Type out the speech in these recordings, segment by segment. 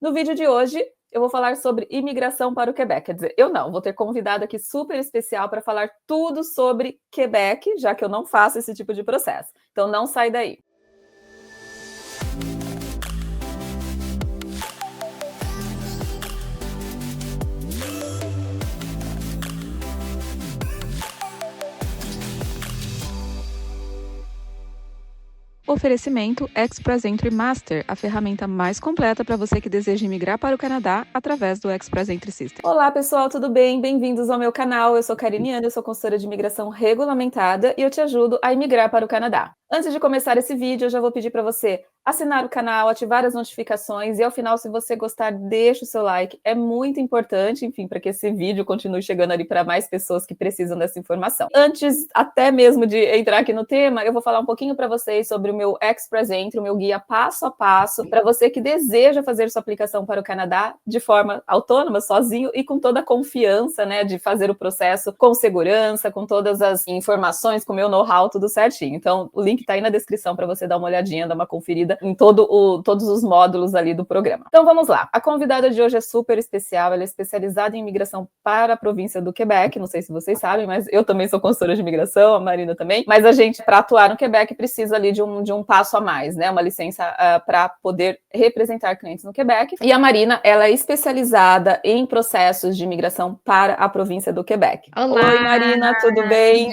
No vídeo de hoje, eu vou falar sobre imigração para o Quebec. Quer dizer, eu não, vou ter convidado aqui super especial para falar tudo sobre Quebec, já que eu não faço esse tipo de processo. Então não sai daí. Oferecimento Express Entry Master, a ferramenta mais completa para você que deseja migrar para o Canadá através do Express Entry System. Olá pessoal, tudo bem? Bem-vindos ao meu canal. Eu sou Karine Ana, eu sou consultora de imigração regulamentada e eu te ajudo a imigrar para o Canadá. Antes de começar esse vídeo, eu já vou pedir para você assinar o canal, ativar as notificações e ao final, se você gostar, deixa o seu like. É muito importante, enfim, para que esse vídeo continue chegando ali para mais pessoas que precisam dessa informação. Antes até mesmo de entrar aqui no tema, eu vou falar um pouquinho para vocês sobre o meu Express Entry, o meu guia passo a passo, para você que deseja fazer sua aplicação para o Canadá de forma autônoma, sozinho e com toda a confiança, né, de fazer o processo com segurança, com todas as informações, com o meu know-how, tudo certinho. Então, o link tá aí na descrição para você dar uma olhadinha, dar uma conferida em todos os módulos ali do programa. Então vamos lá. A convidada de hoje é super especial, ela é especializada em imigração para a província do Quebec, não sei se vocês sabem, mas eu também sou consultora de imigração, a Marina também, mas a gente, para atuar no Quebec, precisa ali de um passo a mais, né, uma licença para poder representar clientes no Quebec, e a Marina, ela é especializada em processos de imigração para a província do Quebec. Olá! Oi Marina, tudo bem?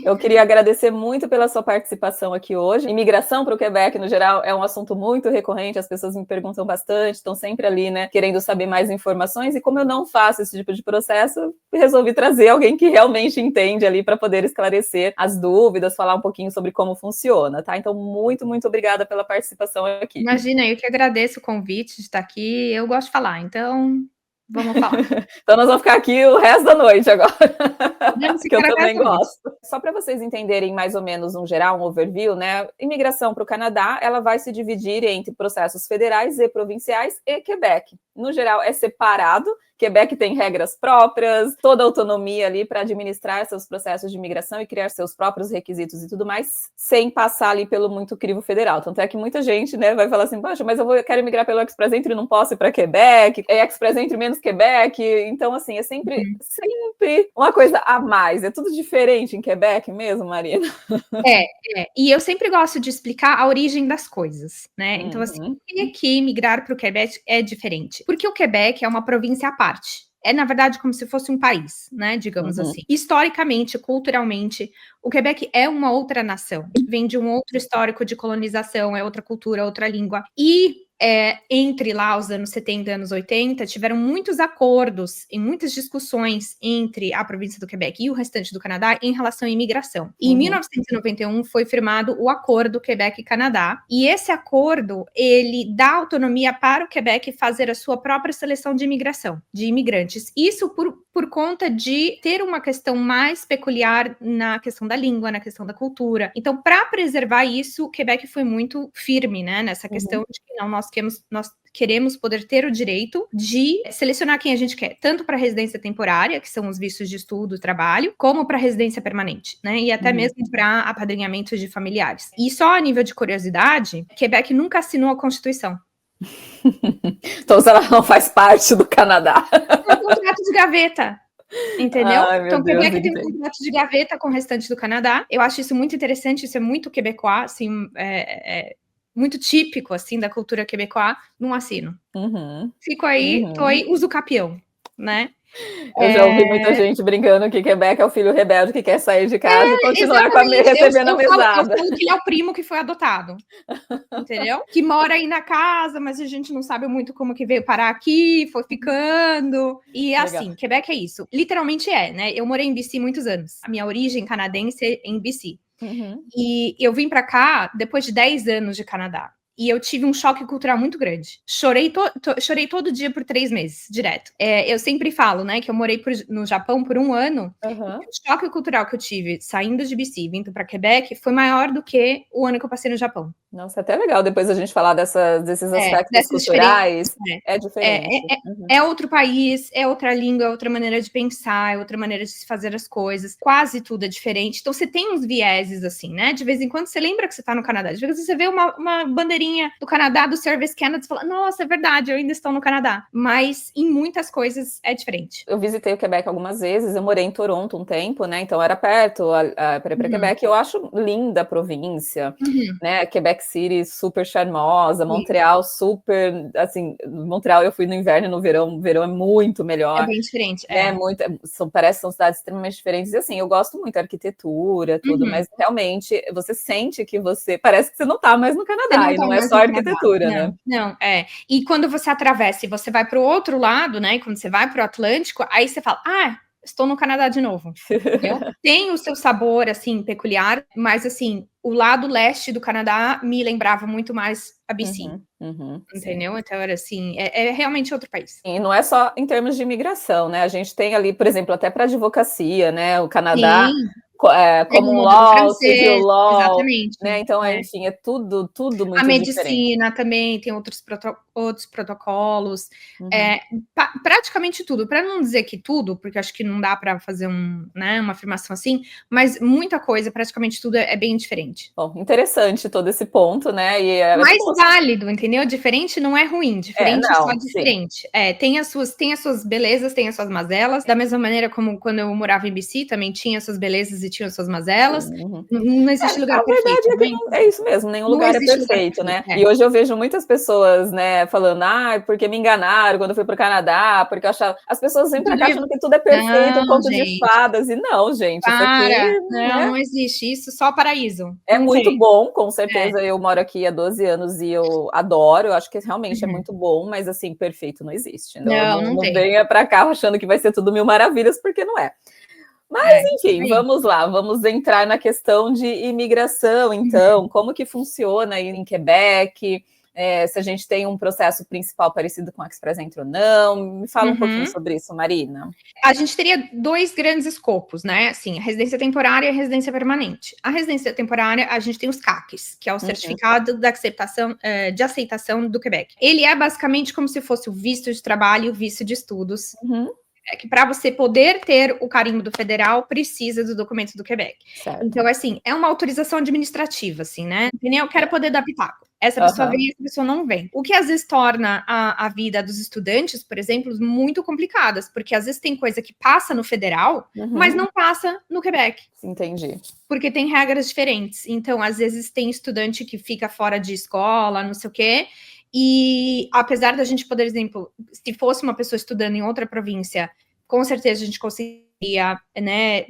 Eu queria agradecer muito pela sua participação aqui hoje. Imigração para o Quebec, no geral, é um assunto muito recorrente, as pessoas me perguntam bastante, estão sempre ali, né, querendo saber mais informações, e como eu não faço esse tipo de processo, resolvi trazer alguém que realmente entende ali para poder esclarecer as dúvidas, falar um pouquinho sobre como funciona, tá? Então, muito, muito obrigada pela participação aqui. Imagina, eu que agradeço o convite de estar aqui, eu gosto de falar, então vamos falar. Então nós vamos ficar aqui o resto da noite agora, que eu também noite. gosto. Só para vocês entenderem mais ou menos um geral, um overview, né? Imigração para o Canadá, ela vai se dividir entre processos federais e provinciais e Quebec. No geral, é separado. Quebec tem regras próprias, toda autonomia ali para administrar seus processos de imigração e criar seus próprios requisitos e tudo mais, sem passar ali pelo muito crivo federal. Tanto é que muita gente, né, vai falar assim, poxa, mas eu quero migrar pelo Express Entry e não posso ir para Quebec, é Express Entry menos Quebec, então assim, é sempre uma coisa a mais, é tudo diferente em Quebec mesmo, Marina? E eu sempre gosto de explicar a origem das coisas, né? Então, assim, por que migrar para o Quebec é diferente? Porque o Quebec é uma província à parte. É, na verdade, como se fosse um país, né? Digamos assim. Historicamente, culturalmente, o Quebec é uma outra nação. Vem de um outro histórico de colonização, é outra cultura, outra língua. E entre lá os anos 70 e anos 80, tiveram muitos acordos e muitas discussões entre a província do Quebec e o restante do Canadá em relação à imigração. E em 1991 foi firmado o Acordo Quebec-Canadá, e esse acordo, ele dá autonomia para o Quebec fazer a sua própria seleção de imigração, de imigrantes. Isso por conta de ter uma questão mais peculiar na questão da língua, na questão da cultura. Então, para preservar isso, o Quebec foi muito firme, né, nessa questão de que não, nós queremos poder ter o direito de selecionar quem a gente quer, tanto para residência temporária, que são os vistos de estudo, trabalho, como para residência permanente, né? E até mesmo para apadrinhamento de familiares. E só a nível de curiosidade, Quebec nunca assinou a Constituição. Então ela não faz parte do Canadá. É um contrato de gaveta. Entendeu? Ai, então, Quebec tem um contrato de gaveta com o restante do Canadá. Eu acho isso muito interessante, isso é muito quebecois, assim, muito típico, assim, da cultura quebecois, não assino. Fico aí, tô aí, uso capião, né? Eu já ouvi muita gente brincando que Quebec é o filho rebelde que quer sair de casa e continuar recebendo a mesada. Eu falo que ele é o primo que foi adotado, entendeu? Que mora aí na casa, mas a gente não sabe muito como que veio parar aqui, foi ficando. E assim, Quebec é isso. Literalmente né? Eu morei em BC muitos anos. A minha origem canadense é em BC. E eu vim para cá depois de 10 anos de Canadá. E eu tive um choque cultural muito grande. Chorei todo dia por 3 meses, direto. Eu sempre falo, né, que eu morei no Japão por 1 ano. O choque cultural que eu tive saindo de BC, vindo para Quebec, foi maior do que o ano que eu passei no Japão. Nossa, é até legal depois a gente falar desses aspectos dessas culturais. diferenças, É diferente. Uhum. é outro país, é outra língua, é outra maneira de pensar, é outra maneira de se fazer as coisas. Quase tudo é diferente. Então você tem uns vieses assim, né? De vez em quando você lembra que você tá no Canadá. De vez em quando você vê uma bandeirinha do Canadá, do Service Canada, você fala, nossa, é verdade, eu ainda estou no Canadá. Mas em muitas coisas é diferente. Eu visitei o Quebec algumas vezes, eu morei em Toronto um tempo, né? Então era perto para Quebec. Eu acho linda a província, né? Quebec City super charmosa, Montreal super, assim, Montreal eu fui no inverno e no verão, o verão é muito melhor. É bem diferente, né? Parece que são cidades extremamente diferentes. E assim, eu gosto muito da arquitetura, tudo, mas realmente você sente que parece que você não tá mais no Canadá, e não é só arquitetura, né? Não, E quando você atravessa e você vai para o outro lado, né? E quando você vai para o Atlântico, aí você fala, estou no Canadá de novo. Entendeu? Tem o seu sabor, assim, peculiar, mas, assim, o lado leste do Canadá me lembrava muito mais a BC. Entendeu? Sim. Então, era assim, é realmente outro país. E não é só em termos de imigração, né? A gente tem ali, por exemplo, até para advocacia, né? O Canadá, como um law, civil law, exatamente, né? Então, enfim, é tudo muito diferente. A medicina também tem outros protocolos, praticamente tudo. Para não dizer que tudo, porque acho que não dá para fazer uma afirmação assim, mas muita coisa, praticamente tudo é bem diferente. Bom, interessante todo esse ponto, né? Mais válido, entendeu? Diferente não é ruim, diferente é só diferente. Tem as suas belezas, tem as suas mazelas, da mesma maneira como quando eu morava em BC, também tinha suas belezas e tinha as suas mazelas. Não existe lugar perfeito. A verdade é isso mesmo, nenhum lugar é perfeito, né? E hoje eu vejo muitas pessoas, né, falando, porque me enganaram quando eu fui pro Canadá, porque eu achava... As pessoas sempre acham que tudo é perfeito, um conto de fadas, e não, gente, isso aqui... Não existe, isso só paraíso. É muito bom, com certeza, eu moro aqui há 12 anos e eu adoro, eu acho que realmente é muito bom, mas assim, perfeito não existe. Não venha pra cá achando que vai ser tudo mil maravilhas, porque não é. Mas, enfim, vamos lá, vamos entrar na questão de imigração, então, como que funciona aí em Quebec, se a gente tem um processo principal parecido com o Express Entry ou não. Me fala um pouquinho sobre isso, Marina. A gente teria dois grandes escopos, né? Assim, a residência temporária e a residência permanente. A residência temporária, a gente tem os CACs, que é o Certificado de Aceitação do Quebec. Ele é basicamente como se fosse o visto de trabalho e o visto de estudos. Que para você poder ter o carimbo do federal, precisa do documento do Quebec. Certo. Então, assim, é uma autorização administrativa, assim, né? Eu quero poder dar pitaco. Essa pessoa vem e essa pessoa não vem. O que às vezes torna a vida dos estudantes, por exemplo, muito complicadas, porque às vezes tem coisa que passa no federal, mas não passa no Quebec. Entendi. Porque tem regras diferentes. Então, às vezes tem estudante que fica fora de escola, não sei o quê, e apesar da gente, por exemplo, se fosse uma pessoa estudando em outra província, com certeza a gente conseguiria, né,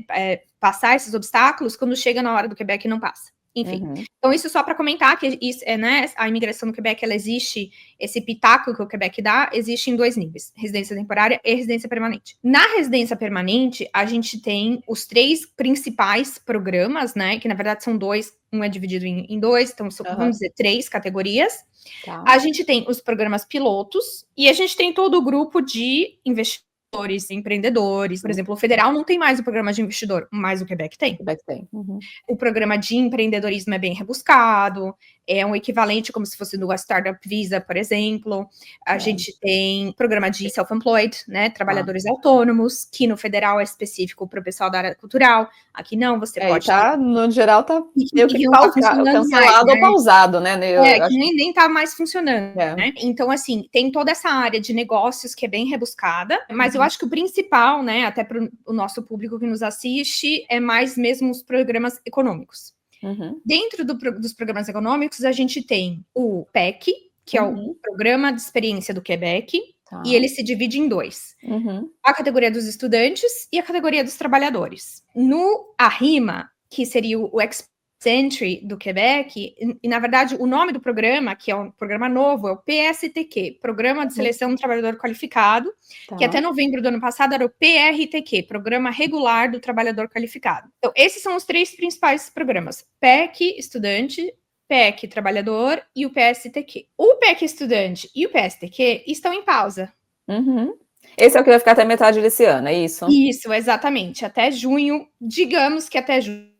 passar esses obstáculos, quando chega na hora do Quebec não passa. Enfim, então isso só para comentar que isso, né, a imigração no Quebec, ela existe, esse pitaco que o Quebec dá, existe em dois níveis, residência temporária e residência permanente. Na residência permanente, a gente tem os 3 principais programas, né, que na verdade são 2, um é dividido em 2, então vamos dizer 3 categorias. A gente tem os programas pilotos e a gente tem todo o grupo de investidores, empreendedores. Por exemplo, o federal não tem mais o programa de investidor, mas o Quebec tem. O programa de empreendedorismo é bem rebuscado, é um equivalente como se fosse do Startup Visa, por exemplo. A gente tem programa de self-employed, né, trabalhadores autônomos, que no federal é específico para o pessoal da área cultural. Aqui não, você pode... no geral tá meio que cancelado ou pausado, né? Que nem tá mais funcionando, né? Então, assim, tem toda essa área de negócios que é bem rebuscada, mas eu acho que o principal, né, até para o nosso público que nos assiste, é mais mesmo os programas econômicos. Dentro dos programas econômicos, a gente tem o PEC, que é o Programa de Experiência do Quebec, e ele se divide em 2. A categoria dos estudantes e a categoria dos trabalhadores. No ARIMA, que seria o Entry do Quebec, e na verdade o nome do programa, que é um programa novo, é o PSTQ, Programa de Seleção do Trabalhador Qualificado, que até novembro do ano passado era o PRTQ, Programa Regular do Trabalhador Qualificado. Então, esses são os 3 principais programas: PEC, estudante, PEC, trabalhador e o PSTQ. O PEC, estudante e o PSTQ estão em pausa. Esse é o que vai ficar até metade desse ano, é isso? Isso, exatamente. Até junho, digamos que até junho,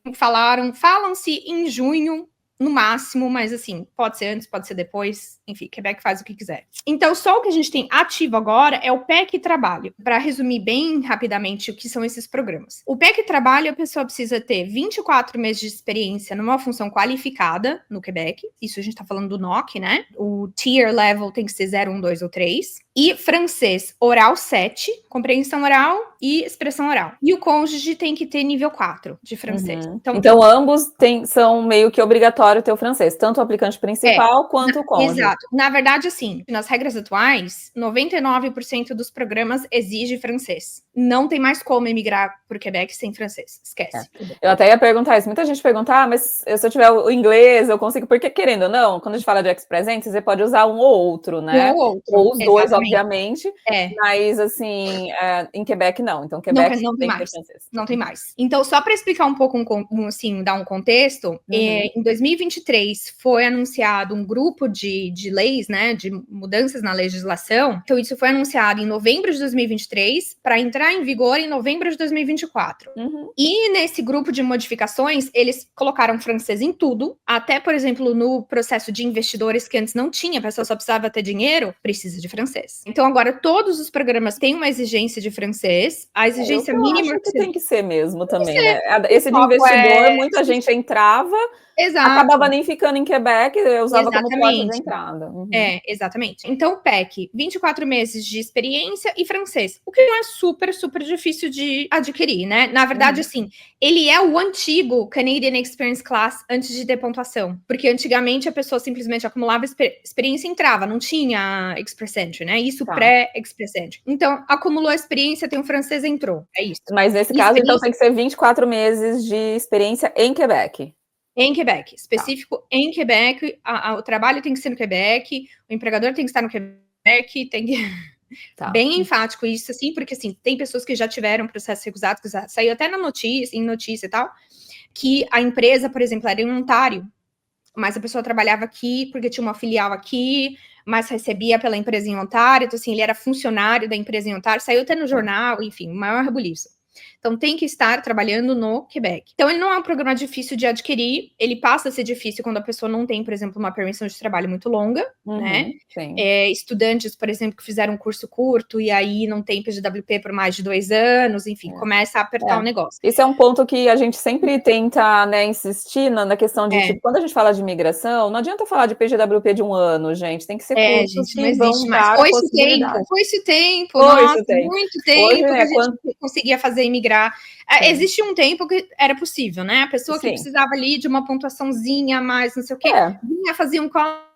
falam-se em junho, no máximo, mas assim, pode ser antes, pode ser depois, enfim, Quebec faz o que quiser. Então, só o que a gente tem ativo agora é o PEC Trabalho. Para resumir bem rapidamente o que são esses programas. O PEC Trabalho, a pessoa precisa ter 24 meses de experiência numa função qualificada no Quebec, isso a gente tá falando do NOC, né? O tier level tem que ser 0, 1, 2 ou 3. E francês oral 7, compreensão oral e expressão oral. E o cônjuge tem que ter nível 4 de francês. Então ambos são meio que obrigatório ter o francês, tanto o aplicante principal quanto o cônjuge. Exato. Na verdade, assim, nas regras atuais, 99% dos programas exige francês. Não tem mais como emigrar para o Quebec sem francês. Esquece. Eu até ia perguntar isso. Muita gente pergunta, mas se eu tiver o inglês, eu consigo... Porque, querendo ou não, quando a gente fala de ex-presente, você pode usar um ou outro, né? Um ou outro. Ou os dois, obviamente. Mas, assim, em Quebec, não. Então, Quebec não tem mais. Francês. Não tem mais. Então, só para explicar um pouco, assim, dar um contexto, em 2023 foi anunciado um grupo de leis, né, de mudanças na legislação. Então, isso foi anunciado em novembro de 2023 para entrar em vigor em novembro de 2024. E nesse grupo de modificações, eles colocaram francês em tudo, até, por exemplo, no processo de investidores que antes não tinha, a pessoa só precisava ter dinheiro, precisa de francês. Então, agora, todos os programas têm uma exigência de francês, a exigência mínima... acho que tem que ser mesmo também, né? Esse de investidor, muita gente entrava... Exato. Acabava nem ficando em Quebec, eu usava como porta de entrada. Exatamente. Então, PEC, 24 meses de experiência e francês, o que não é super, super difícil de adquirir, né? Na verdade, assim, ele é o antigo Canadian Experience Class antes de ter pontuação, porque antigamente a pessoa simplesmente acumulava experiência e entrava, não tinha Express Entry, né? Isso pré-Express Entry. Então, acumulou a experiência, tem o francês, entrou. É isso. Mas nesse caso, então, tem que ser 24 meses de experiência em Quebec. Em Quebec, específico em Quebec, o trabalho tem que ser no Quebec, o empregador tem que estar no Quebec, tem que... Bem enfático isso, assim, porque, assim, tem pessoas que já tiveram processos recusados, que saiu até em notícia e tal, que a empresa, por exemplo, era em Ontário, mas a pessoa trabalhava aqui porque tinha uma filial aqui, mas recebia pela empresa em Ontário, então, assim, ele era funcionário da empresa em Ontário, saiu até no jornal, enfim, o maior rebuliço. Então, tem que estar trabalhando no Quebec. Então, ele não é um programa difícil de adquirir, ele passa a ser difícil quando a pessoa não tem, por exemplo, uma permissão de trabalho muito longa, né? Estudantes, por exemplo, que fizeram um curso curto e aí não tem PGWP por mais de 2 anos, enfim, começa a apertar o negócio. Esse é um ponto que a gente sempre tenta, né, insistir na questão de, tipo, quando a gente fala de imigração, não adianta falar de PGWP de 1 ano, gente, tem que ser cursos gente, que vão dar possibilidade. Foi-se tempo, muito tempo hoje, que a gente conseguia fazer imigrar. Existia um tempo que era possível, né? A pessoa que precisava ali de uma pontuaçãozinha a mais, não sei o quê, vinha, fazia um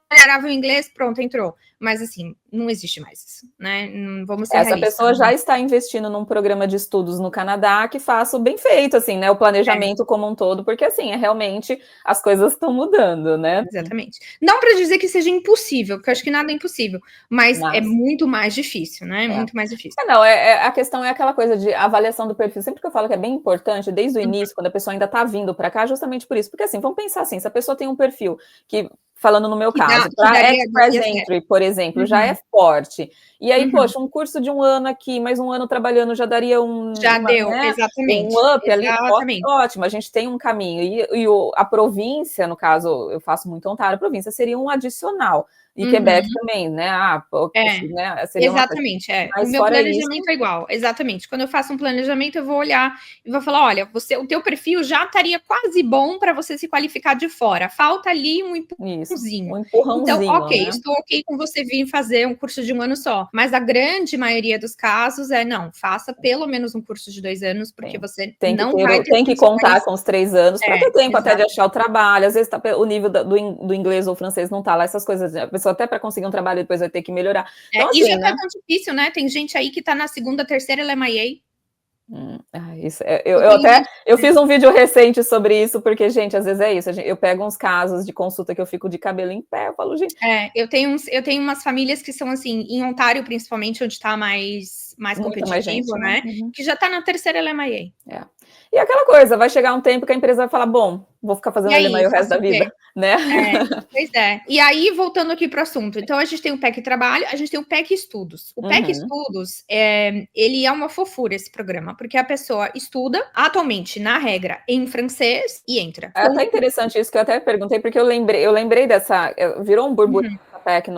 melhorava o inglês, pronto, entrou. Mas, assim, não existe mais isso, né? Vamos ser realistas. Essa pessoa já está investindo num programa de estudos no Canadá que faça o bem feito, assim, né? O planejamento como um todo, porque, assim, realmente as coisas estão mudando, né? Exatamente. Não para dizer que seja impossível, porque eu acho que nada é impossível, mas é muito mais difícil, né? Muito mais difícil. A questão é aquela coisa de avaliação do perfil. Sempre que eu falo que é bem importante, desde o início, quando a pessoa ainda está vindo para cá, justamente por isso. Porque, assim, vamos pensar assim, se a pessoa tem um perfil que... Falando no meu caso, para Express Entry, por exemplo, já é forte. E aí, poxa, um curso de 1 ano aqui, mais 1 ano trabalhando, já daria exatamente. Um up ali, ótimo, a gente tem um caminho. E a província, no caso, eu faço muito Ontário, a província seria um adicional. E Quebec também, né? Seria exatamente, o meu planejamento é igual, exatamente. Quando eu faço um planejamento, eu vou olhar e vou falar, olha, o teu perfil já estaria quase bom para você se qualificar de fora. Falta ali um empurrãozinho. Então, ok, estou ok com você vir fazer um curso de 1 ano só. Mas a grande maioria dos casos não, faça pelo menos um curso de 2 anos, porque você tem que contar com os 3 anos para ter tempo até de achar o trabalho. Às vezes o nível do inglês ou francês não tá lá, essas coisas, a pessoa até para conseguir um trabalho depois vai ter que melhorar. Então, assim, e já tá tão difícil, né? Tem gente aí que tá na 2ª, 3ª LMIA. Eu fiz um vídeo recente sobre isso, porque, gente, às vezes é isso. Eu pego uns casos de consulta que eu fico de cabelo em pé, eu falo, gente... Eu tenho umas famílias que são, assim, em Ontário, principalmente, onde tá mais competitivo, né? Que já tá na 3ª LMIA. E aquela coisa, vai chegar um tempo que a empresa vai falar, bom, vou ficar fazendo E aí, Alemanha o resto da faço o quê? vida, né? Pois é. E aí, voltando aqui para o assunto. Então, a gente tem o PEC Trabalho, a gente tem o PEC Estudos. O PEC Estudos, ele é uma fofura, esse programa, porque a pessoa estuda, atualmente, na regra, em francês e entra. É até interessante isso, que eu até perguntei, porque eu lembrei dessa, virou um burburinho da PEC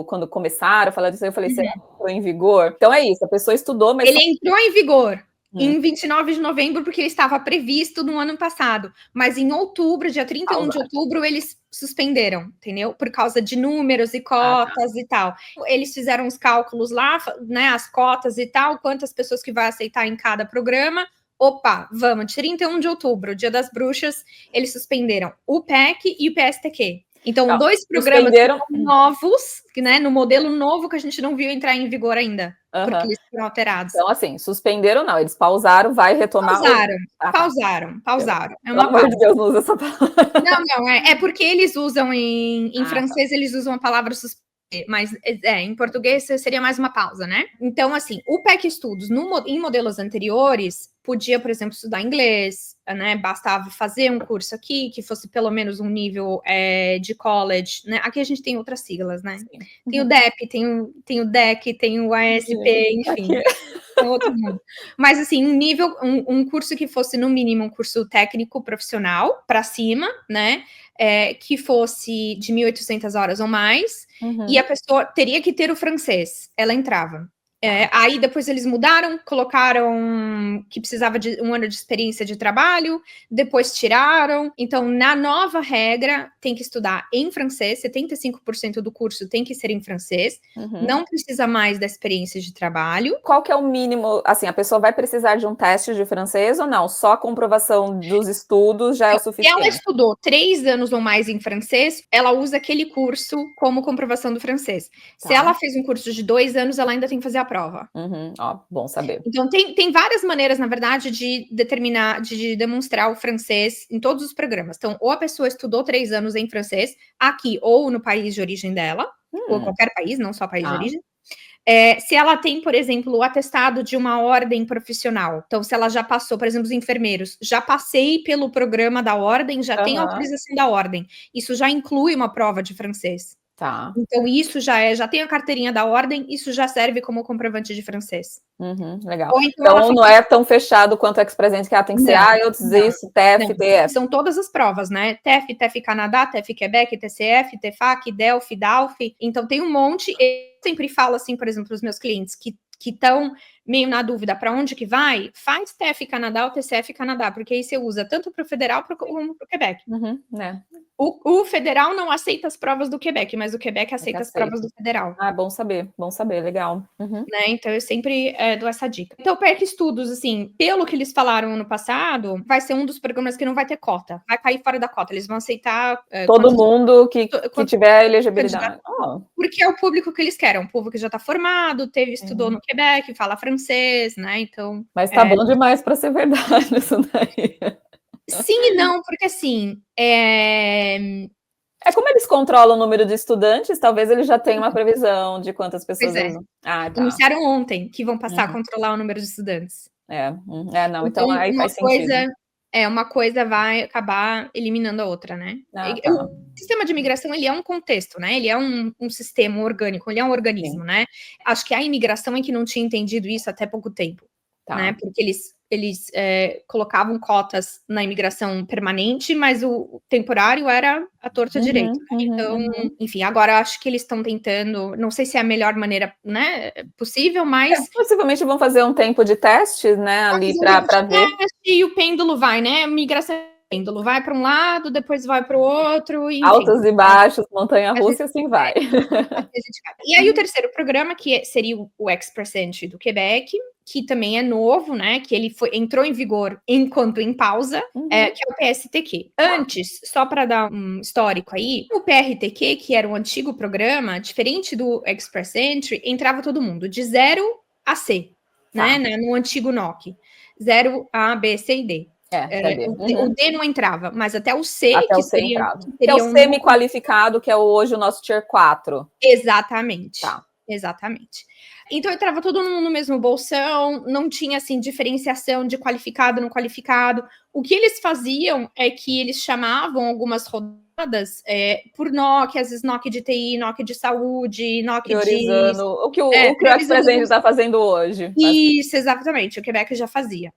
quando começaram a falar disso, eu falei, será que entrou em vigor? Então é isso, a pessoa estudou, mas... Ele entrou em vigor em 29 de novembro, porque ele estava previsto no ano passado, mas em outubro, dia 31 de outubro, eles suspenderam, entendeu? Por causa de números e cotas e tal. Eles fizeram os cálculos lá, né, as cotas e tal, quantas pessoas que vai aceitar em cada programa. Opa, vamos, 31 de outubro, Dia das Bruxas, eles suspenderam o PEC e o PSTQ. Então, dois programas novos, né, no modelo novo que a gente não viu entrar em vigor ainda, porque eles foram alterados. Então, assim, suspenderam não, eles pausaram, vai retomar... Pausaram. É uma pausa. Pelo amor de Deus, não usa essa palavra. Não, é porque eles usam em francês, eles usam a palavra suspender, mas em português seria mais uma pausa, né? Então, assim, o PEC Estudos, em modelos anteriores, podia, por exemplo, estudar inglês, né? Bastava fazer um curso aqui, que fosse pelo menos um nível de college, né? Aqui a gente tem outras siglas, né? Sim. Tem o DEP, tem o DEC, tem o ASP, enfim. É outro mundo. Mas, assim, um curso que fosse, no mínimo, um curso técnico profissional, para cima, né? Que fosse de 1.800 horas ou mais, e a pessoa teria que ter o francês, ela entrava. Aí depois eles mudaram, colocaram que precisava de 1 ano de experiência de trabalho, depois tiraram. Então, na nova regra, tem que estudar em francês, 75% do curso tem que ser em francês, não precisa mais da experiência de trabalho. Qual que é o mínimo, assim, a pessoa vai precisar de um teste de francês ou não? Só a comprovação dos estudos já é o suficiente? Se ela estudou 3 anos ou mais em francês, ela usa aquele curso como comprovação do francês. Se ela fez um curso de 2 anos, ela ainda tem que fazer a prova. Bom saber. Então, tem várias maneiras, na verdade, de demonstrar o francês em todos os programas. Então, ou a pessoa estudou 3 anos em francês, aqui ou no país de origem dela, ou qualquer país, não só país de origem. Se ela tem, por exemplo, o atestado de uma ordem profissional. Então, se ela já passou, por exemplo, os enfermeiros, já passei pelo programa da ordem, já tem autorização da ordem. Isso já inclui uma prova de francês. Então, isso já tem a carteirinha da ordem, isso já serve como comprovante de francês. Legal. Então não é tão fechado quanto o Ex-Presente, que tem que ser IELTS, isso, TEF, TF. São todas as provas, né? TEF Canadá, TEF Quebec, TCF, TEFAC, DELF, DALF. Então, tem um monte. Eu sempre falo assim, por exemplo, para os meus clientes que estão meio na dúvida para onde que vai, faz TEF Canadá ou TCF Canadá, porque aí você usa tanto para o federal como para o Quebec. O federal não aceita as provas do Quebec, mas o Quebec aceita as provas do federal. Bom saber, legal. Né? Então, eu sempre dou essa dica. Então, o PEC Estudos, assim, pelo que eles falaram ano passado, vai ser um dos programas que não vai ter cota. Vai cair fora da cota. Eles vão aceitar... todo mundo que tiver elegibilidade. Porque é o público que eles querem. Um povo que já está formado, estudou no Quebec, fala francês, né? Então... Mas tá bom demais para ser verdade isso daí. Sim e não, porque assim... como eles controlam o número de estudantes, talvez eles já tenham uma previsão de quantas pessoas... Iniciaram ontem que vão passar a controlar o número de estudantes. Então aí faz sentido. Uma coisa vai acabar eliminando a outra, né? O sistema de imigração, ele é um contexto, né? Ele é um sistema orgânico, ele é um organismo, né? Acho que a imigração é que não tinha entendido isso até pouco tempo, né? Porque eles colocavam cotas na imigração permanente, mas o temporário era a torta direito. Então, enfim, agora acho que eles estão tentando, não sei se é a melhor maneira, né, possível, mas... possivelmente vão fazer um tempo de teste, né, ali para ver. E o pêndulo vai, né, migração pêndulo vai para um lado, depois vai para o outro. Enfim. Altos e baixos, montanha-russa, assim vai. E aí o terceiro programa, que seria o Ex-Presente do Quebec, que também é novo, né? Que ele entrou em vigor enquanto em pausa, que é o PSTQ. Antes, só para dar um histórico aí, o PRTQ, que era um antigo programa, diferente do Express Entry, entrava todo mundo, de 0 a C, né? No antigo NOC. 0 A, B, C e D. O D não entrava, mas até o C, até que o C entrava. Que é o semi-qualificado, que é hoje o nosso Tier 4. Exatamente. Exatamente. Então entrava todo mundo no mesmo bolsão, não tinha assim diferenciação de qualificado, não qualificado. O que eles faziam é que eles chamavam algumas rodadas por NOC, às vezes NOC de TI, NOC de saúde, NOC priorizando de... o que o Express está fazendo hoje. Isso, exatamente, o Quebec já fazia.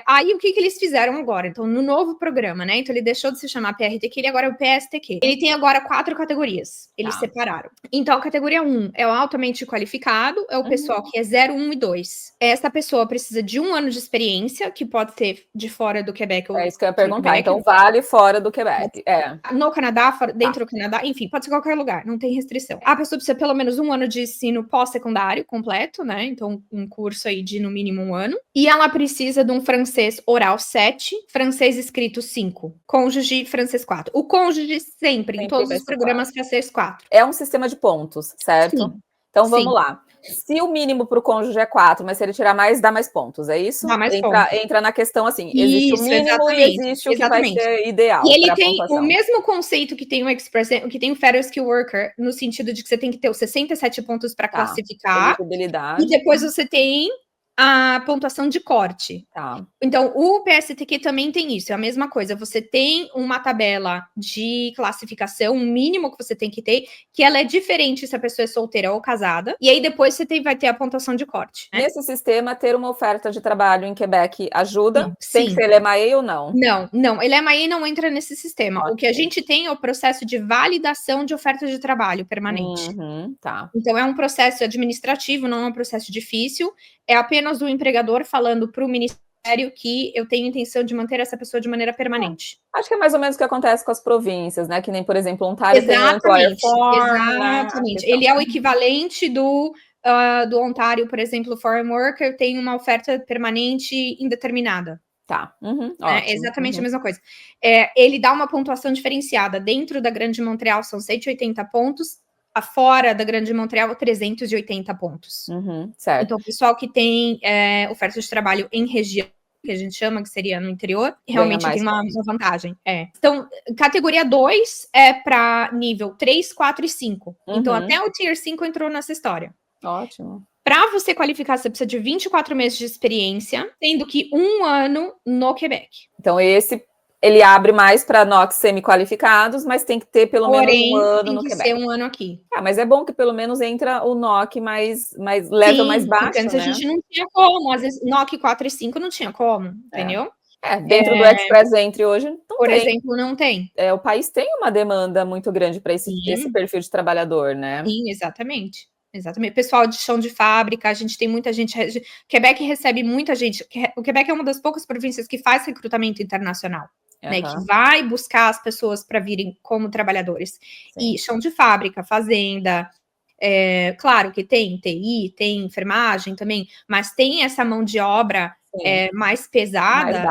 Aí o que eles fizeram agora? Então, no novo programa, né? Então, ele deixou de se chamar PRTQ, ele agora é o PSTQ. Ele tem agora 4 categorias. Eles separaram. Então, a categoria 1 é o altamente qualificado, é o pessoal que é 0, 1 e 2. Essa pessoa precisa de 1 ano de experiência, que pode ser de fora do Quebec. É isso que eu ia perguntar. Então, vale fora do Quebec. No Canadá, dentro do Canadá, enfim, pode ser qualquer lugar, não tem restrição. A pessoa precisa pelo menos 1 ano de ensino pós-secundário completo, né? Então, um curso aí de no mínimo 1 ano. E ela precisa de um francês oral 7, francês escrito 5, cônjuge francês 4. O cônjuge sempre em todos os programas francês 4. É um sistema de pontos, certo? Sim. Então vamos lá. Se o mínimo para o cônjuge é 4, mas se ele tirar mais, dá mais pontos, é isso? Dá mais pontos. Entra na questão assim, existe o mínimo e existe o que vai ser ideal. E ele tem o mesmo conceito que tem o Express, que tem o Federal Skill Worker, no sentido de que você tem que ter os 67 pontos para classificar. E depois você tem a pontuação de corte. Então, o PSTQ também tem isso, é a mesma coisa. Você tem uma tabela de classificação, um mínimo que você tem que ter, que ela é diferente se a pessoa é solteira ou casada. E aí, depois você vai ter a pontuação de corte. Né? Nesse sistema, ter uma oferta de trabalho em Quebec ajuda? Tem que ser LMAE ou não? Não, LMAE não entra nesse sistema. O que a gente tem é o processo de validação de oferta de trabalho permanente. Então, é um processo administrativo, não é um processo difícil. É apenas o empregador falando para o ministério que eu tenho intenção de manter essa pessoa de maneira permanente. Acho que é mais ou menos o que acontece com as províncias, né? Que nem, por exemplo, Ontário tem um employer form. Exatamente. Ele é o equivalente do Ontário, por exemplo, Foreign Worker, tem uma oferta permanente indeterminada. É exatamente a mesma coisa. Ele dá uma pontuação diferenciada. Dentro da Grande Montreal são 180 pontos. Fora da Grande Montreal, 380 pontos. Certo. Então, o pessoal que tem oferta de trabalho em região, que a gente chama, que seria no interior, realmente tem uma vantagem. Então, categoria 2 é para nível 3, 4 e 5. Então, até o Tier 5 entrou nessa história. Ótimo. Para você qualificar, você precisa de 24 meses de experiência, sendo que 1 ano no Quebec. Então, ele abre mais para NOCs semi-qualificados, mas tem que ter pelo menos 1 ano no Quebec. Tem que ser 1 ano aqui. Mas é bom que pelo menos entra o NOC mais level mais baixo, porque antes a gente não tinha como. Às vezes, NOC 4 e 5 não tinha como, entendeu? Dentro do Express Entry hoje não tem. Por exemplo, não tem. O país tem uma demanda muito grande para esse perfil de trabalhador, né? Sim, exatamente. Pessoal de chão de fábrica, a gente tem muita gente. Quebec recebe muita gente. O Quebec é uma das poucas províncias que faz recrutamento internacional. Né, que vai buscar as pessoas para virem como trabalhadores. E chão de fábrica, fazenda, claro que tem TI, tem enfermagem também, mas tem essa mão de obra mais pesada,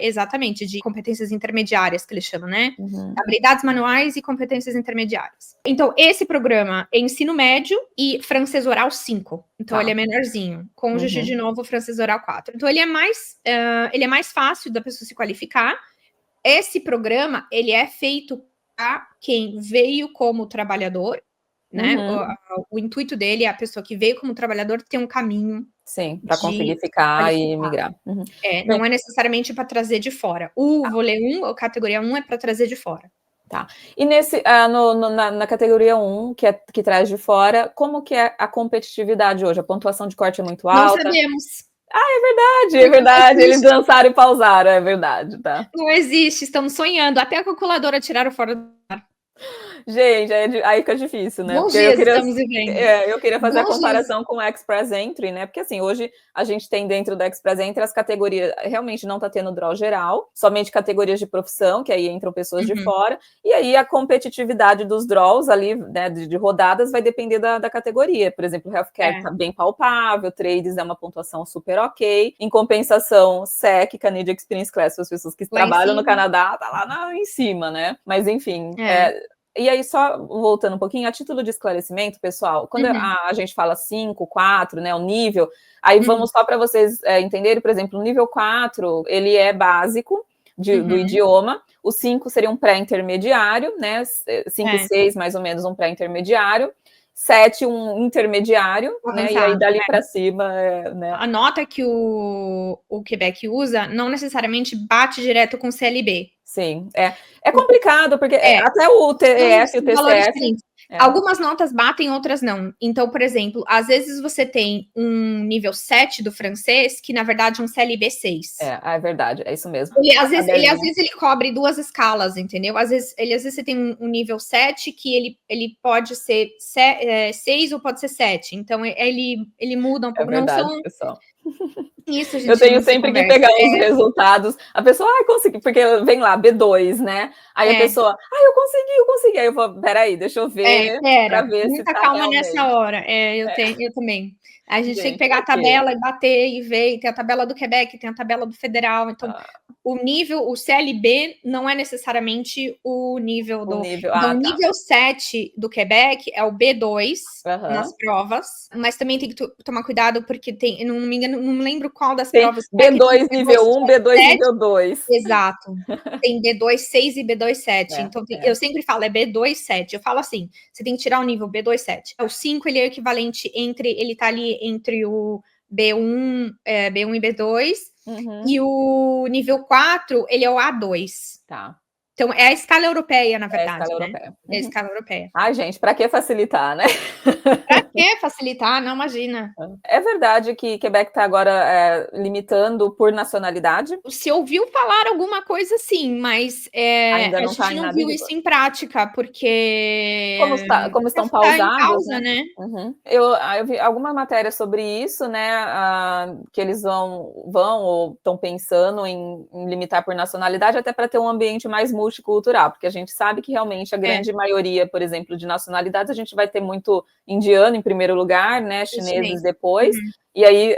exatamente, de competências intermediárias, que eles chamam, né? Habilidades manuais e competências intermediárias. Então, esse programa é ensino médio e francês oral 5. Então, ele é menorzinho. Cônjuge, de novo, francês oral 4. Então, ele é mais fácil da pessoa se qualificar. Esse programa, ele é feito para quem veio como trabalhador, né? O intuito dele é a pessoa que veio como trabalhador ter um caminho. Sim, para conseguir ficar e migrar. Não é necessariamente para trazer de fora. O vôlei 1, a categoria 1, é para trazer de fora. E na categoria 1, que traz de fora, como que é a competitividade hoje? A pontuação de corte é muito alta? Não sabemos. É verdade. Eles dançaram e pausaram, é verdade, Não existe, estamos sonhando. Até a calculadora tiraram fora do ar. Gente, aí fica difícil, né? Bons dias estamos vivendo. Eu queria fazer a comparação com o Express Entry, né? Porque assim, hoje a gente tem dentro do Express Entry as categorias, realmente não tá tendo draw geral, somente categorias de profissão, que aí entram pessoas de fora, e aí a competitividade dos draws ali, né, de rodadas, vai depender da categoria. Por exemplo, o Healthcare tá bem palpável, Trades é uma pontuação super ok, em compensação, SEC, Canadian Experience Class, as pessoas que trabalham no Canadá, tá lá em cima, né? Mas enfim, e aí, só voltando um pouquinho, a título de esclarecimento, pessoal, quando a gente fala 5, 4, né, o nível, aí vamos só para vocês entenderem, por exemplo, o nível 4, ele é básico do idioma, o 5 seria um pré-intermediário, né, 5 e 6, mais ou menos, um pré-intermediário, 7 um intermediário, né? E aí dali né? para cima, né? A nota que o Quebec usa não necessariamente bate direto com o CLB. Sim, é complicado, porque até o TEF e o São valores TCF... diferentes. Algumas notas batem, outras não. Então, por exemplo, às vezes você tem um nível 7 do francês, que na verdade é um CLB 6. É verdade, é isso mesmo. Às vezes ele cobre 2 escalas, entendeu? Às vezes você tem um nível 7 que ele pode ser 6 ou pode ser 7. Então, ele muda um pouco. É verdade, não são... pessoal. Isso a gente Eu tenho sempre que pegar os resultados. A pessoa, consegui, porque vem lá, B2, né? Aí a pessoa, eu consegui. Aí eu vou, peraí, deixa eu ver, pra ver se tá calma realmente. nessa hora. Eu também. A gente tem que pegar a tabela e bater e ver. Tem a tabela do Quebec, tem a tabela do federal. Então, o CLB não é necessariamente o nível do... Então, o nível 7 do Quebec é o B2 nas provas, mas também tem que tomar cuidado, porque tem, não me engano, não me lembro qual das provas. B2 nível 1, B2 nível 2. Exato. Tem B2 6 e B2 7. Então, eu sempre falo, é B2 7. Eu falo assim, você tem que tirar o nível B2 7. O 5, ele é equivalente ele tá ali entre o B1 e B2, e o nível 4, ele é o A2. Tá. Então, é a escala europeia, na verdade. É a escala europeia. É a escala europeia. Ai, gente, pra que facilitar, né? Pra que facilitar? Não, imagina. É verdade que Quebec tá agora limitando por nacionalidade? Se ouviu falar alguma coisa, sim, mas ainda não a gente não viu isso em prática, porque... Como estão pausados, pausa, né? Eu vi alguma matéria sobre isso, né? Que eles vão ou estão pensando em limitar por nacionalidade, até para ter um ambiente mais multicultural, porque a gente sabe que realmente a grande maioria, por exemplo, de nacionalidades, a gente vai ter muito indiano em primeiro lugar, né? Chineses depois, e aí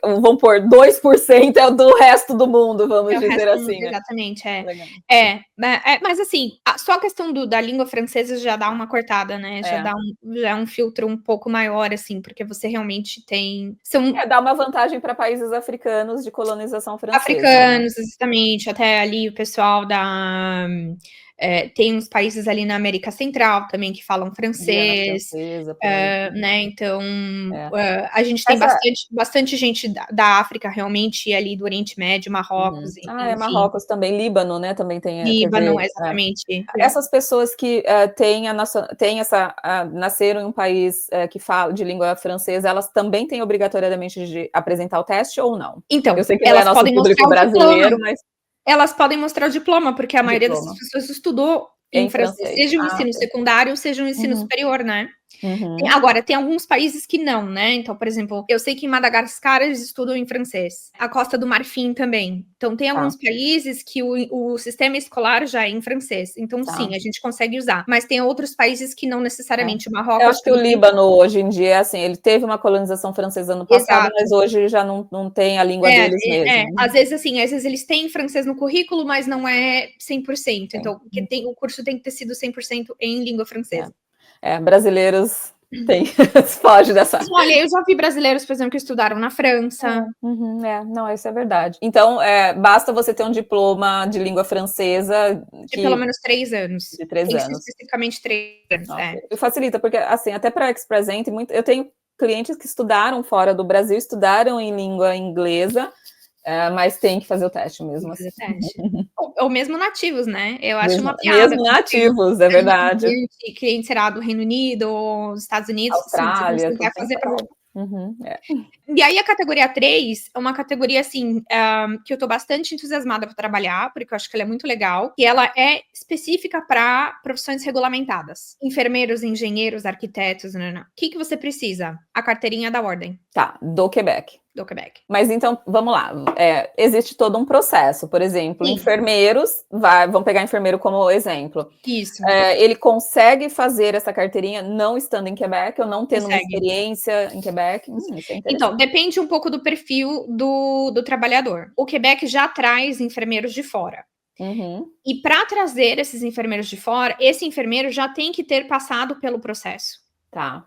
vamos pôr 2% é do resto do mundo, vamos dizer assim. Né? Exatamente, mas assim, só a questão da língua francesa já dá uma cortada, né? Já é um filtro um pouco maior, assim, porque você realmente tem... Dá uma vantagem para países africanos de colonização francesa. Africanos, exatamente, até ali o pessoal tem uns países ali na América Central também que falam francês, né? Então, a gente tem bastante gente da África, realmente, e ali do Oriente Médio, Marrocos, enfim. Marrocos também, Líbano, né? Também tem. Líbano, exatamente. Essas pessoas que nasceram em um país que fala de língua francesa, elas também têm obrigatoriamente de apresentar o teste ou não? Então, eu sei que não é nosso público brasileiro, mas... Elas podem mostrar o diploma, porque a maioria dessas pessoas estudou em francês, seja o ensino secundário, seja o ensino superior, né? Agora, tem alguns países que não, né? Então, por exemplo, eu sei que em Madagascar eles estudam em francês. A Costa do Marfim também. Então, tem alguns países que o sistema escolar já é em francês. Então, sim, a gente consegue usar. Mas tem outros países que não necessariamente. O Marrocos... Eu acho que o Líbano, hoje em dia, assim, ele teve uma colonização francesa no passado, mas hoje já não tem a língua deles mesmo. Às vezes eles têm francês no currículo, mas não é 100%. Então, o curso tem que ter sido 100% em língua francesa. Brasileiros foge dessa... Olha, eu já vi brasileiros, por exemplo, que estudaram na França. Não, isso é verdade. Então, basta você ter um diploma de língua francesa... De pelo menos 3 anos. De 3 anos. Especificamente 3 anos, Facilita, porque, assim, até para Expressent, eu tenho clientes que estudaram fora do Brasil, estudaram em língua inglesa, mas tem que fazer o teste mesmo. Assim. Ou mesmo nativos, né? Eu acho uma piada. Mesmo nativos, é verdade. Cliente será do Reino Unido ou dos Estados Unidos. Austrália. Sim, você vai fazer prova. E aí a categoria 3 é uma categoria, assim, que eu tô bastante entusiasmada para trabalhar, porque eu acho que ela é muito legal, e ela é específica para profissões regulamentadas. Enfermeiros, engenheiros, arquitetos, O que você precisa? A carteirinha da ordem. Tá, do Quebec. Do Quebec. Mas então, vamos lá, existe todo um processo, por exemplo, enfermeiros, vamos pegar enfermeiro como exemplo. Isso. Ele consegue fazer essa carteirinha não estando em Quebec, ou não tendo uma experiência em Quebec? Então, depende um pouco do perfil do trabalhador. O Quebec já traz enfermeiros de fora. E para trazer esses enfermeiros de fora, esse enfermeiro já tem que ter passado pelo processo. Tá.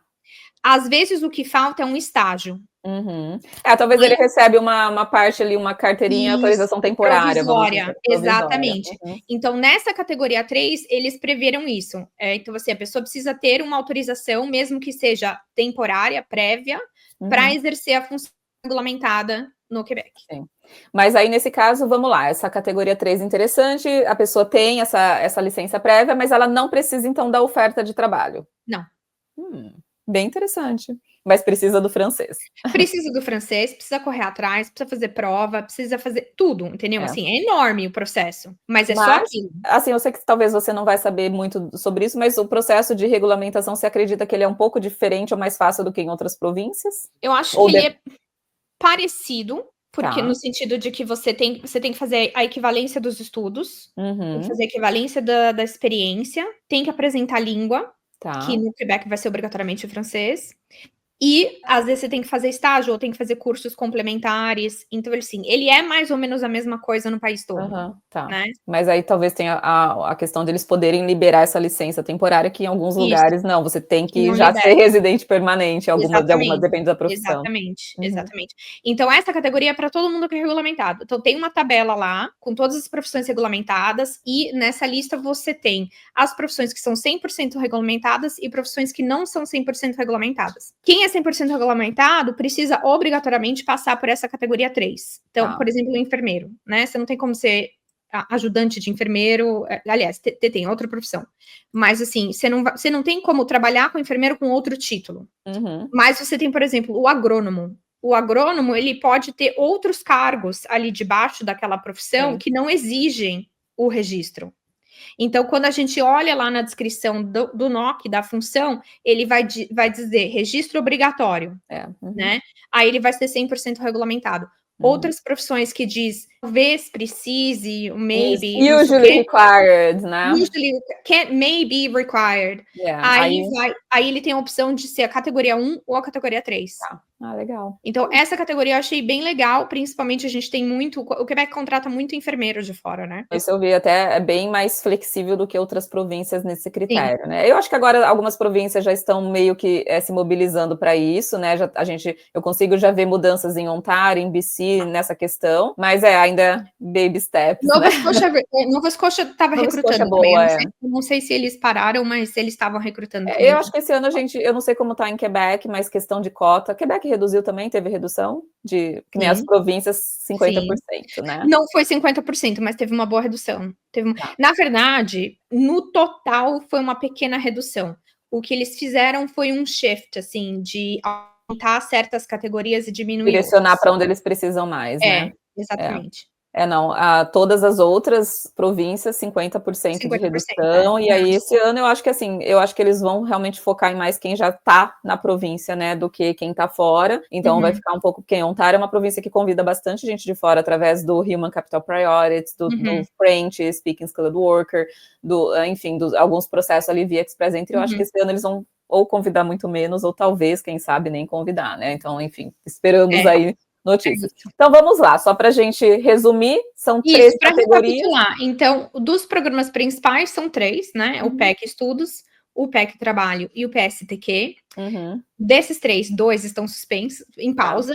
Às vezes o que falta é um estágio. Talvez ele recebe uma parte ali, uma carteirinha, autorização temporária, provisória, exatamente. Uhum. Então, nessa categoria 3, eles preveram isso. Então, assim, a pessoa precisa ter uma autorização, mesmo que seja temporária, prévia, para exercer a função regulamentada no Quebec. Sim. Mas aí, nesse caso, vamos lá, essa categoria 3 interessante, a pessoa tem essa licença prévia, mas ela não precisa, então, da oferta de trabalho. Não. Bem interessante. Mas precisa do francês. Precisa do francês, precisa correr atrás, precisa fazer prova, precisa fazer tudo, entendeu? Assim, é enorme o processo, mas só aquilo. Assim, eu sei que talvez você não vai saber muito sobre isso, mas o processo de regulamentação, você acredita que ele é um pouco diferente ou mais fácil do que em outras províncias? Eu acho que ele é parecido, porque no sentido de que você tem que fazer a equivalência dos estudos, tem que fazer a equivalência da experiência, tem que apresentar língua, que no Quebec vai ser obrigatoriamente o francês, e às vezes você tem que fazer estágio ou tem que fazer cursos complementares. Então, assim, ele é mais ou menos a mesma coisa no país todo. Né? Mas aí talvez tenha a questão deles poderem liberar essa licença temporária, que em alguns lugares não, você tem que já ser residente permanente, depende da profissão. Exatamente. Então, essa categoria é para todo mundo que é regulamentado. Então, tem uma tabela lá com todas as profissões regulamentadas, e nessa lista você tem as profissões que são 100% regulamentadas e profissões que não são 100% regulamentadas. Quem é 100% regulamentado precisa obrigatoriamente passar por essa categoria 3. Então, por exemplo, o enfermeiro, né? Você não tem como ser ajudante de enfermeiro, aliás, tem outra profissão. Mas, assim, você não tem como trabalhar com enfermeiro com outro título. Mas você tem, por exemplo, o agrônomo. O agrônomo, ele pode ter outros cargos ali debaixo daquela profissão que não exigem o registro. Então, quando a gente olha lá na descrição do NOC, da função, ele vai dizer registro obrigatório, né? Aí ele vai ser 100% regulamentado. Outras profissões que diz, talvez precise, maybe... Usually required, né? Usually, may be required. Aí ele tem a opção de ser a categoria 1 ou a categoria 3. Legal. Então, essa categoria eu achei bem legal, principalmente a gente tem muito... O Quebec contrata muito enfermeiro de fora, né? Isso eu vi, até é bem mais flexível do que outras províncias nesse critério, né? Eu acho que agora algumas províncias já estão meio que se mobilizando para isso, né? Eu consigo já ver mudanças em Ontário, em BC, nessa questão, mas ainda baby steps, Nova Scotia estava recrutando também. Eu não sei se eles pararam, mas eles estavam recrutando. Eu acho que esse ano eu não sei como está em Quebec, mas questão de cota, Quebec reduziu também, teve redução que nem as províncias, 50%, né? Não foi 50%, mas teve uma boa redução. Na verdade, no total foi uma pequena redução. O que eles fizeram foi um shift, assim, de aumentar certas categorias e diminuir direcionar para onde eles precisam mais, né? Exatamente. Todas as outras províncias, 50% de redução, e aí esse ano eu acho que eles vão realmente focar em mais quem já está na província, né, do que quem está fora, então vai ficar um pouco, porque Ontário é uma província que convida bastante gente de fora, através do Human Capital Priorities, do French, Speaking Skilled Worker, enfim, alguns processos ali via Express Entry, eu acho que esse ano eles vão ou convidar muito menos, ou talvez, quem sabe, nem convidar, né, então, enfim, esperamos aí notícias. Então, vamos lá, só para a gente resumir, são 3 categorias. Então, dos programas principais são 3, né? O PEC Estudos, o PEC Trabalho e o PSTQ. Desses 3, 2 estão suspensos, em pausa.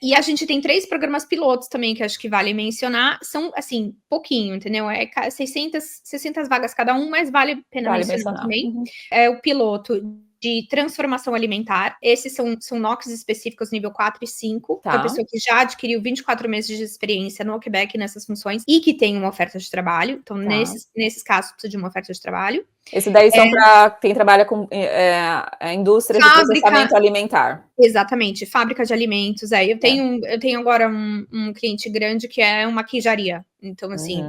E a gente tem 3 programas pilotos também, que acho que vale mencionar. São, assim, pouquinho, entendeu? 600 vagas cada um, mas vale a pena mencionar também. É o piloto de transformação alimentar. Esses são NOCs específicos nível 4 e 5, para a pessoa que já adquiriu 24 meses de experiência no Quebec nessas funções e que tem uma oferta de trabalho. Então, nesses casos, precisa de uma oferta de trabalho. Esse daí são para quem trabalha com indústria de processamento alimentar. Exatamente, fábrica de alimentos. Eu tenho agora um cliente grande que é uma queijaria. Então, assim,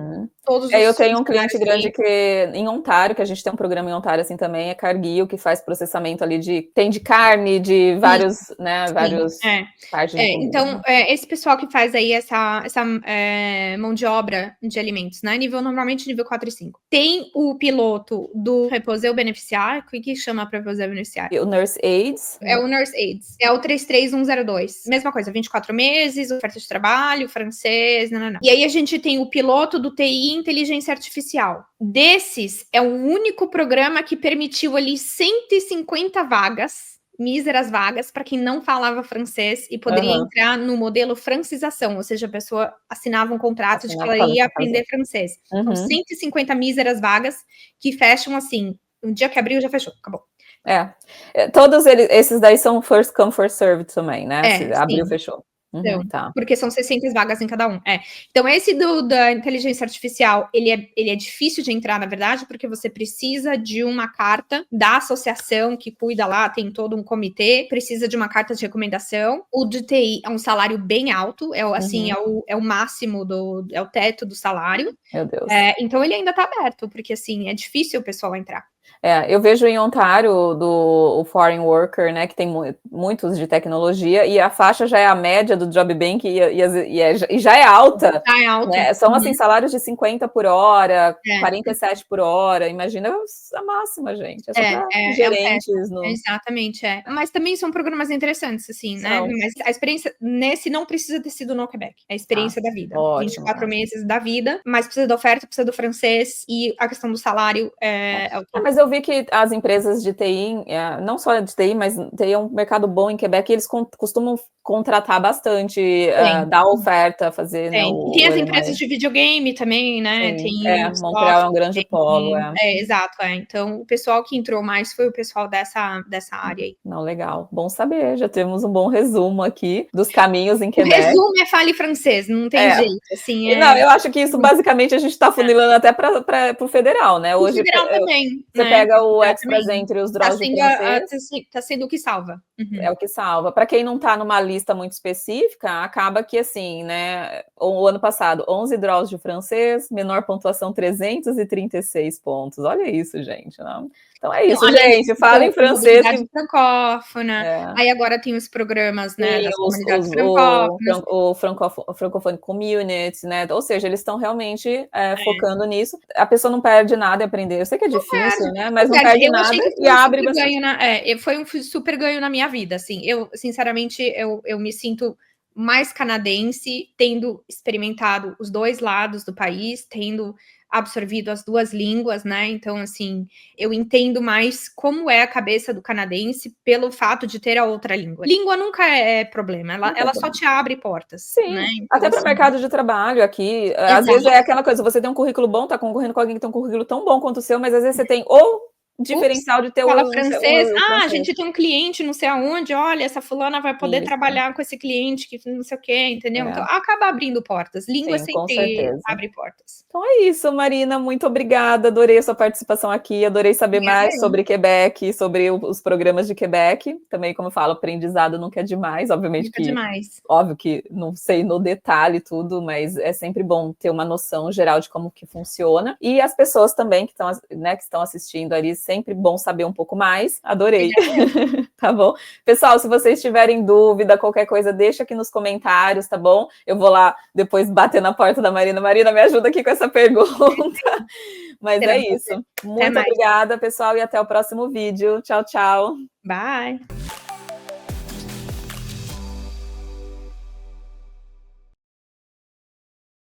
todos os... Eu tenho um cliente grande que em Ontário, que a gente tem um programa em Ontário assim também, é Cargill, que faz processamento ali tem de carne, de vários, partes. Então, esse pessoal que faz aí essa mão de obra de alimentos, né? Normalmente nível 4 e 5. Tem o piloto do Preposeu Beneficiário. O que chama Preposeu Beneficiário? O Nurse Aids. É o Nurse Aids. É o 33102. Mesma coisa, 24 meses, oferta de trabalho, francês, nananã. E aí a gente tem o piloto do TI Inteligência Artificial. Desses, é o único programa que permitiu ali 150 vagas, míseras vagas, para quem não falava francês e poderia entrar no modelo francização, ou seja, a pessoa assinava um contrato de que ela ia aprender francês. Então, 150 míseras vagas que fecham assim, um dia que abriu, já fechou, acabou. Todos esses daí são first come, first served também, né? Se abriu, fechou. Então, porque são 600 vagas em cada um. Então, esse da inteligência artificial, ele é difícil de entrar, na verdade, porque você precisa de uma carta da associação que cuida lá, tem todo um comitê, precisa de uma carta de recomendação. O de TI é um salário bem alto, é o máximo, é o teto do salário. Meu Deus. Então, ele ainda está aberto, porque, assim, é difícil o pessoal entrar. Eu vejo em Ontário o Foreign Worker, né, que tem muitos de tecnologia, e a faixa já é a média do Job Bank e já é alta. Já é alta. Né? São, assim, salários de 50 por hora, 47 por hora. Imagina a máxima, gente. É só para gerentes. Exatamente, Mas também são programas interessantes, assim, né? Mas a experiência nesse não precisa ter sido no Quebec. É a experiência da vida. Ótimo, 24 meses da vida, mas precisa da oferta, precisa do francês, e a questão do salário Mas eu vi que as empresas de TI, não só de TI, mas TI é um mercado bom em Quebec, e eles costumam contratar bastante, dar oferta, fazer... Né, tem as empresas de videogame também, né? Montreal é um grande polo. Exato, Então, o pessoal que entrou mais foi o pessoal dessa área aí. Não, legal. Bom saber, já temos um bom resumo aqui dos caminhos em Quebec. O resumo é fale francês, não tem jeito. Assim, Não, eu acho que isso, basicamente, a gente está funilando até para o federal, né? Hoje, o federal também. Você pega o Express Entry, os draws de francês. Está sendo o que salva. É o que salva. Para quem não está numa lista muito específica, acaba que, assim, né? O ano passado, 11 draws de francês, menor pontuação 336 pontos. Olha isso, gente. Não? Então é isso, gente. Fala em francês. Francófona. Aí agora tem os programas, né? Das comunidades francófonas. O Francophone Community, né? Ou seja, eles estão realmente focando nisso. A pessoa não perde nada em aprender. Eu sei que é difícil, né? Mas não perde nada e abre bastante. Foi um super ganho na minha vida, assim. Eu, sinceramente, eu me sinto mais canadense, tendo experimentado os dois lados do país, tendo absorvido as duas línguas, né? Então, assim, eu entendo mais como é a cabeça do canadense pelo fato de ter a outra língua. Língua nunca é problema, ela só te abre portas. Sim, né? Então, até para o mercado de trabalho aqui. Às vezes é aquela coisa, você tem um currículo bom, tá concorrendo com alguém que tem um currículo tão bom quanto o seu, mas às vezes você tem diferencial de ter fala francês. A gente tem um cliente não sei aonde, olha, essa fulana vai poder trabalhar com esse cliente que não sei o quê, entendeu? Então, acaba abrindo portas. Língua sempre abre portas. Então é isso, Marina, muito obrigada, adorei a sua participação aqui, adorei saber mais sobre Quebec, sobre os programas de Quebec. Também, como eu falo, aprendizado nunca é demais, obviamente óbvio que não sei no detalhe tudo, mas é sempre bom ter uma noção geral de como que funciona. E as pessoas também que estão assistindo ali, sempre bom saber um pouco mais. Adorei. Tá bom? Pessoal, se vocês tiverem dúvida, qualquer coisa, deixa aqui nos comentários, tá bom? Eu vou lá depois bater na porta da Marina. Marina, me ajuda aqui com essa pergunta. Mas é isso. Muito obrigada, pessoal, e até o próximo vídeo. Tchau, tchau. Bye!